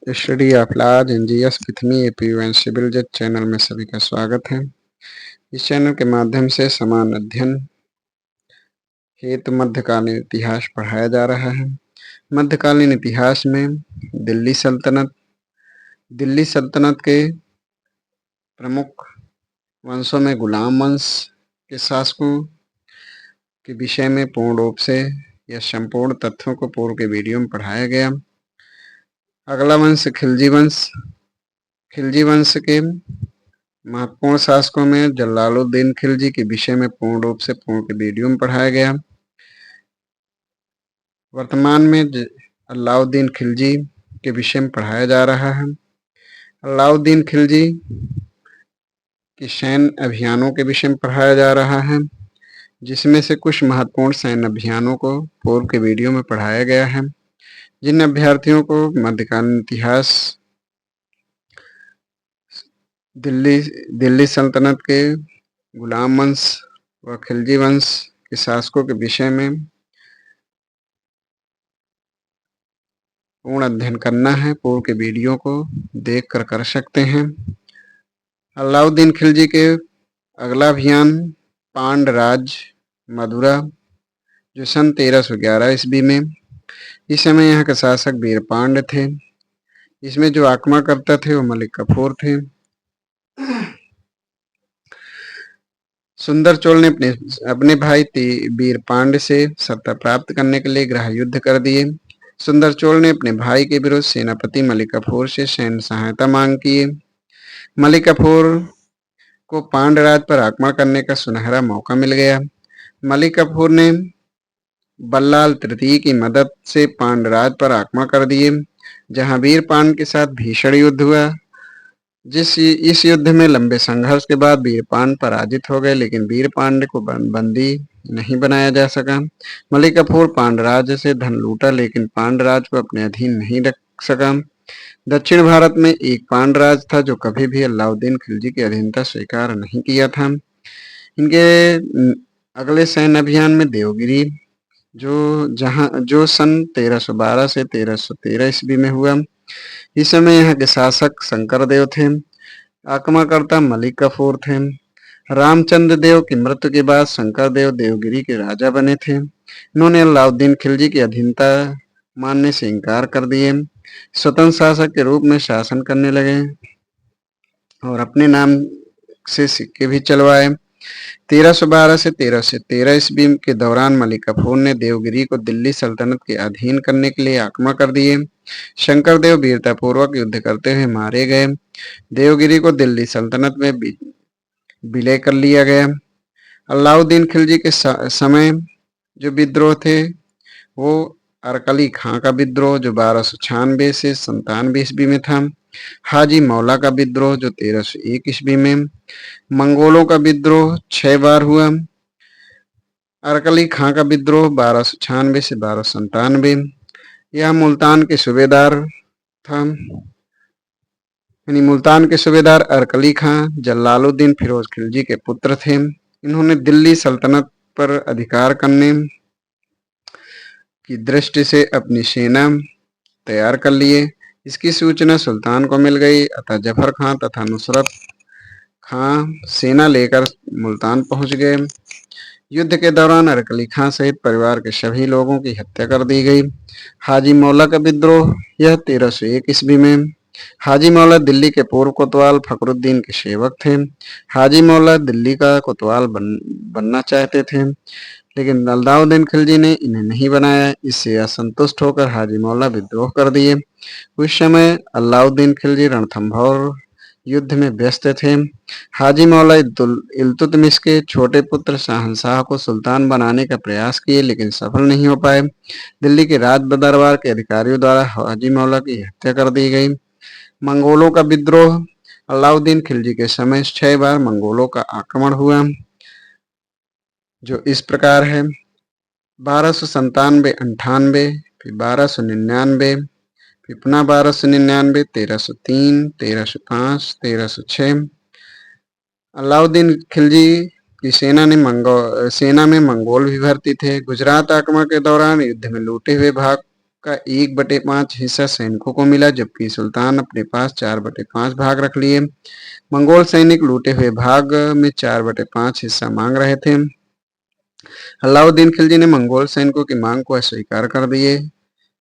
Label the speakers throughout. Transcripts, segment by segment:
Speaker 1: Study of laws NGS पिथमी APU and civil जज channel में सभी का स्वागत है। इस चैनल के माध्यम से समान अध्ययन हेतु मध्यकालीन इतिहास पढ़ाया जा रहा है। मध्यकालीन इतिहास में दिल्ली सल्तनत के प्रमुख वंशों में गुलाम वंश के शासकों के विषय में पूर्ण रूप से या संपूर्ण तथ्यों को पूर्व के वीडियो में पढ़ाया गया। अगला वंश खिलजी वंश के महत्वपूर्ण शासकों में जलालुद्दीन खिलजी के विषय में पूर्ण रूप से पूर्व के वीडियो में पढ़ाया गया। वर्तमान में अलाउद्दीन खिलजी के विषय में पढ़ाया जा रहा है। अलाउद्दीन खिलजी के सैन्य अभियानों के विषय में पढ़ाया जा रहा है, जिसमें से कुछ महत्वपूर्ण सैन्य अभियानों को पूर्व के वीडियो में पढ़ाया गया है। जिन अभ्यर्थियों को मध्यकालीन इतिहास दिल्ली सल्तनत के गुलाम वंश व खिलजी वंश के शासकों के विषय में पूर्ण अध्ययन करना है, पूर्व के वीडियो को देख कर सकते हैं। अलाउद्दीन खिलजी के अगला अभियान पांड राज मदुरा, जो सन 1311 ईस्वी में, इस समय यहाँ के शासक वीरपांड थे। इसमें जो आक्रमणकर्ता थे वो मलिक कफूर थे। सुंदर चोल ने अपने भाई वीरपांड से सत्ता प्राप्त करने के लिए गृह युद्ध कर दिए। सुंदर चोल ने अपने भाई के विरुद्ध सेनापति मलिक कफूर से सैन्य सहायता मांग की। मलिक कफूर को पांड राज पर आक्रमण करने का सुनहरा मौका मिल गया। मलिक कफूर ने बल्लाल तृतीय की मदद से पांड राज पर आक्रमण कर दिए, जहां वीरपांड के साथ भीषण युद्ध हुआ। इस युद्ध में लंबे संघर्ष के बाद वीरपांड पराजित हो गए, लेकिन वीरपांड को बंदी नहीं बनाया जा सका। मलिक कफूर पांडराज से धन लूटा, लेकिन पांडराज को अपने अधीन नहीं रख सका। दक्षिण भारत में एक पांडराज था जो कभी भी अलाउद्दीन खिलजी की अधीनता स्वीकार नहीं किया था। इनके अगले सैन्य अभियान में देवगिरी, जो सन 1312 से 1313 ईस्वी में हुआ। इस समय यहाँ के शासक शंकरदेव थे। आक्रमणकर्ता मलिक कफूर थे। रामचंद्र देव की मृत्यु के बाद शंकरदेव देवगिरी के राजा बने थे। इन्होंने अलाउद्दीन खिलजी की अधीनता मानने से इनकार कर दिए, स्वतंत्र शासक के रूप में शासन करने लगे और अपने नाम से सिक्के भी चलवाए। 1312 से 1313 ईस्वी के दौरान मलिक कफूर ने देवगिरी को दिल्ली सल्तनत के अधीन करने के लिए आक्रमण कर दिए। शंकरदेव वीरतापूर्वक युद्ध करते हुए मारे गए। देवगिरी को दिल्ली सल्तनत में विलय कर लिया गया। अलाउद्दीन खिलजी के समय जो विद्रोह थे वो अरकली खां का विद्रोह, जो 1296 से 97 ईस्वी में था। हाजी मौला का विद्रोह, जो 1301 ईस्वी में। मंगोलों का विद्रोह 6 बार हुआ। अरकली खां का विद्रोह 1296 से 1297। यह मुल्तान के सूबेदार था, यानी मुल्तान के सूबेदार अरकली खां जलालुद्दीन फिरोज खिलजी के पुत्र थे। इन्होंने दिल्ली सल्तनत पर अधिकार करने की दृष्टि से अपनी सेना तैयार कर लिए। इसकी सूचना सुल्तान को मिल गई, अतः जफर खां तथा नुसरत खां सेना लेकर मुल्तान पहुंच गए। युद्ध के दौरान अरकली खां सहित परिवार के सभी लोगों की हत्या कर दी गई। हाजी मौला का विद्रोह, यह 1301 ईस्वी में। हाजी मौला दिल्ली के पूर्व कोतवाल फखरुद्दीन के सेवक थे। हाजी मौला दिल्ली का कोतवाल बनना चाहते थे, लेकिन अलाउद्दीन खिलजी ने इन्हें नहीं बनाया। इससे असंतुष्ट होकर हाजी मौला विद्रोह कर दिए। उस समय अलाउद्दीन खिलजी रणथंभौर युद्ध में व्यस्त थे। हाजी मौला इल्तुतमिश के छोटे पुत्र शहंशाह को सुल्तान बनाने का प्रयास किए, लेकिन सफल नहीं हो पाए। दिल्ली के राज दरबार के अधिकारियों द्वारा हाजी मौला की हत्या कर दी गई। मंगोलों का विद्रोह, अलाउद्दीन खिलजी के समय 6 बार मंगोलों का आक्रमण हुआ, जो इस प्रकार है: 1297, 98, फिर 1299, फिर पुनः 1299, 1303, 1305, 1306। अलाउद्दीन खिलजी की सेना में मंगोल भी भर्ती थे। गुजरात आक्रमण के दौरान युद्ध में लूटे हुए भाग का 1/5 हिस्सा सैनिकों को मिला, जबकि सुल्तान अपने पास 4/5 भाग रख लिए। मंगोल सैनिक लूटे हुए भाग में 4/5 हिस्सा मांग रहे थे। अलाउद्दीन खिलजी ने मंगोल सैनिकों की मांग को अस्वीकार कर दिए,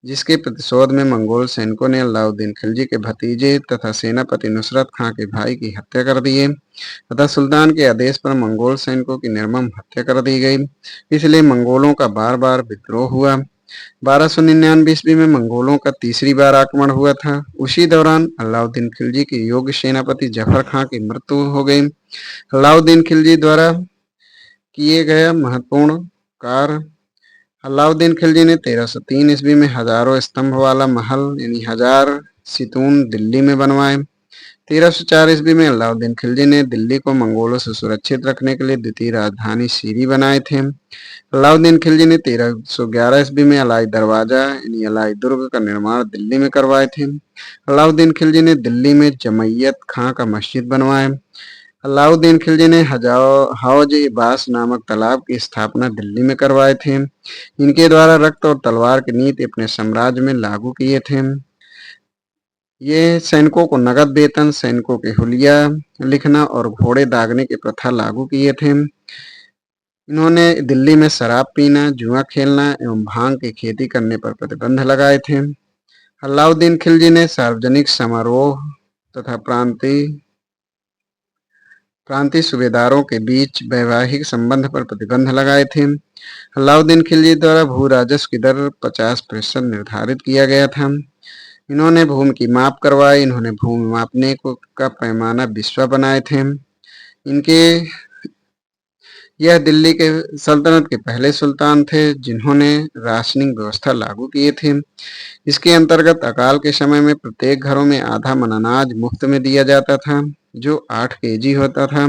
Speaker 1: जिसके प्रतिशोध में मंगोल सैनिकों ने अलाउद्दीन खिलजी के भतीजे तथा सेनापति नुसरत खां के भाई की हत्या कर दिए तथा सुल्तान के आदेश पर मंगोल सैनिकों की निर्मम हत्या कर दी गई। इसलिए मंगोलों का बार बार विद्रोह हुआ। 1299 ईस्वी में मंगोलों का तीसरी बार आक्रमण हुआ था। उसी दौरान अलाउद्दीन खिलजी के योग्य सेनापति जफर खां की मृत्यु हो गई। अलाउद्दीन खिलजी द्वारा किए गए महत्वपूर्ण कार्य। अलाउद्दीन खिलजी ने 1303 ईस्वी में हजारों स्तंभ वाला महल यानी हजार सितून दिल्ली में बनवाए। 1304 ईस्वी में अलाउद्दीन खिलजी ने दिल्ली को मंगोलों से सुरक्षित रखने के लिए द्वितीय राजधानी सीरी बनाए थे। अलाउद्दीन खिलजी ने 1311 ईस्वी में अलाई दरवाजा यानी अलाई दुर्ग का निर्माण दिल्ली में करवाए थे। अलाउद्दीन खिलजी ने दिल्ली में जमैयत खां का मस्जिद बनवाए। अलाउद्दीन खिलजी ने हौज इबास नामक तालाब की स्थापना दिल्ली में करवाए थे। इनके द्वारा रक्त और तलवार की नीति अपने साम्राज्य में लागू किए थे। ये सैनिकों को नगद वेतन, सैनिकों के हुलिया लिखना और घोड़े दागने की प्रथा लागू किए थे। इन्होंने दिल्ली में शराब पीना, जुआ खेलना एवं भांग की खेती करने पर प्रतिबंध लगाए थे। अलाउद्दीन खिलजी ने सार्वजनिक समारोह तथा प्रांतीय सूबेदारों के बीच वैवाहिक संबंध पर प्रतिबंध लगाए थे। अलाउद्दीन खिलजी द्वारा भू राजस्व की दर 50% निर्धारित किया गया था। इन्होंने भूमि की माप करवाई। इन्होंने भूमि मापने का पैमाना बिस्वा बनाए थे। इनके यह दिल्ली के सल्तनत के पहले सुल्तान थे जिन्होंने राशनिंग व्यवस्था लागू किए थे। इसके अंतर्गत अकाल के समय में प्रत्येक घरों में आधा मन अनाज मुफ्त में दिया जाता था, जो 8 केजी होता था।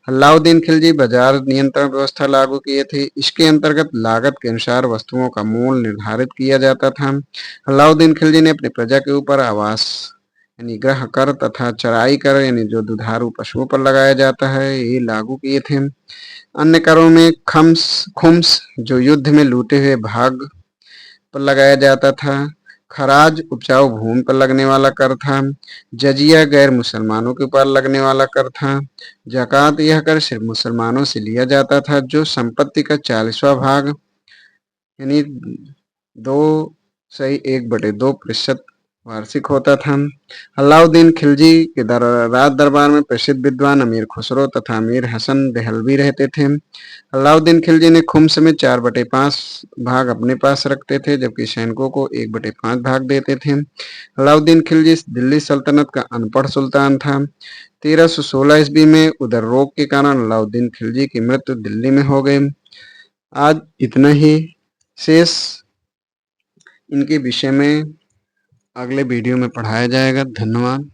Speaker 1: अलाउद्दीन खिलजी बाजार नियंत्रण व्यवस्था लागू किए थे। इसके अंतर्गत लागत के अनुसार वस्तुओं का मूल्य निर्धारित किया जाता था। अलाउद्दीन खिलजी ने अपनी प्रजा के ऊपर आवास यानी गृह कर तथा चराई कर यानी जो दुधारू पशुओं पर लगाया जाता है ये लागू किए थे। अन्य करों में खुम्स जो युद्ध में लूटे हुए भाग पर लगाया जाता था, खराज उपजाऊ भूमि पर लगने वाला कर था, जजिया गैर मुसलमानों के ऊपर लगने वाला कर था, जक़ात यह कर सिर्फ मुसलमानों से लिया जाता था जो संपत्ति का 40वां भाग यानी 2.1/2% वार्षिक होता था। अलाउद्दीन खिलजी के राज दरबार में प्रसिद्ध विद्वान अमीर खुसरो तथा अमीर हसन देहलवी रहते थे। अलाउद्दीन खिलजी ने खुम्स में 4/5 भाग अपने पास रखते थे, जबकि सैनिकों को 1/5 भाग देते थे। अलाउद्दीन खिलजी दिल्ली सल्तनत का अनपढ़ सुल्तान था। 1316 ईस्वी में उदर रोग के कारण अलाउद्दीन खिलजी की मृत्यु दिल्ली में हो गई। आज इतना ही। शेष इनके विषय में अगले वीडियो में पढ़ाया जाएगा। धन्यवाद।